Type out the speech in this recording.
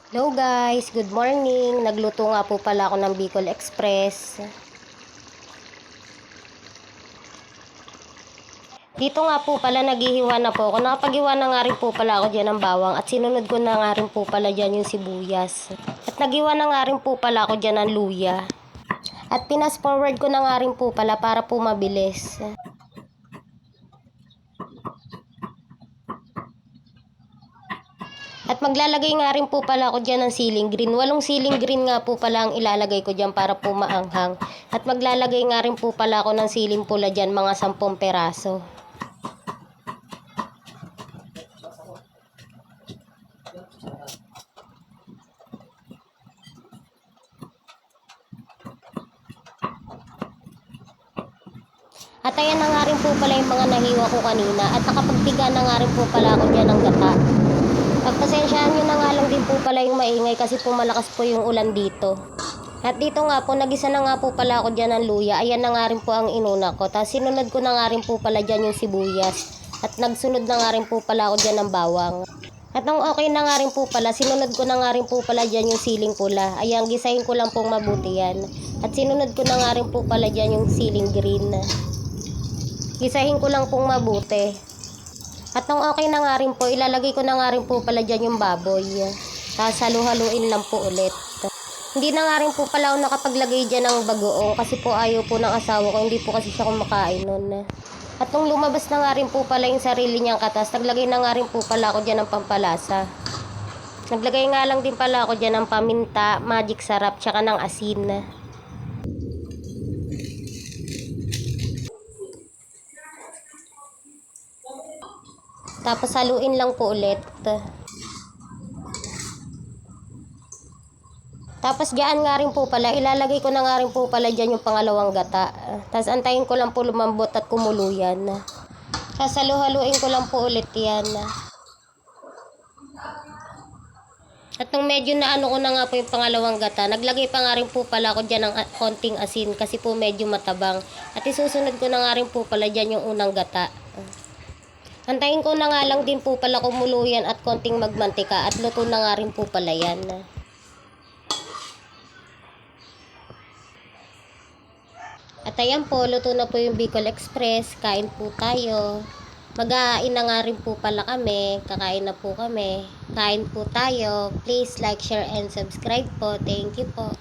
Hello guys, good morning. Nagluto nga po pala ako ng Bicol Express. Dito nga po pala naghihiwa na po ako. Nakapaghiwa na nga rin po pala ako dyan ng bawang at sinunod ko na nga rin po pala dyan yung sibuyas. At naghiwa na nga rin po pala ako dyan ng luya. At pinas forward ko na nga rin po pala para po mabilis. At maglalagay nga rin po pala ako dyan ng siling green. 8 siling green nga po pala ang ilalagay ko dyan para po maanghang. At maglalagay nga rin po pala ako ng siling pula dyan, mga 10 peraso. At ayan na nga rin po pala yung mga nahiwa ko kanina. At nakapagpiga na nga rin po pala ako dyan ng gata. Pagpasensyahan nyo na nga lang din po pala yung maingay kasi po malakas po yung ulan dito. At dito nga po, nagisa na nga po pala ako dyan ng luya. Ayan na nga rin po ang inuna ko. Tapos sinunod ko na nga rin po pala dyan yung sibuyas. At nagsunod na nga rin po pala ako dyan ng bawang. At nung okay na nga rin po pala, sinunod ko na nga rin po pala dyan yung siling pula. Ayan, gisahin ko lang pong mabuti yan. At sinunod ko na nga rin po pala dyan yung siling green. Gisahin ko lang pong mabuti. At nung okay na nga rin po, ilalagay ko na nga rin po pala dyan yung baboy. Tapos halu-haluin lang po ulit. Hindi na nga rin po pala ako nakapaglagay dyan ng bagoong kasi po ayaw po ng asawa ko. Hindi po kasi siya kumakain nun. At nung lumabas na nga rin po pala yung sarili niyang katas, naglagay na nga rin po pala ako dyan ng pampalasa. Naglagay nga lang din pala ako dyan ng paminta, magic sarap, tsaka ng asin. Tapos haluin lang po ulit. Tapos diyan nga rin po pala, ilalagay ko na nga rin po pala dyan yung pangalawang gata. Tapos antayin ko lang po lumambot at kumuluyan. Tapos halu-haluin ko lang po ulit yan. At nung medyo na ano ko na nga po yung pangalawang gata, naglagay pa nga rin po pala ako dyan ng konting asin kasi po medyo matabang. At isusunod ko na nga rin po pala dyan yung unang gata. Antayin ko na nga lang din po pala kumuluyan at konting magmantika at luto na nga rin po pala yan. At ayan po, luto na po yung Bicol Express. Kain po tayo. Mag-aain na nga rin po pala kami. Kakain na po kami. Kain po tayo. Please like, share, and subscribe po. Thank you po.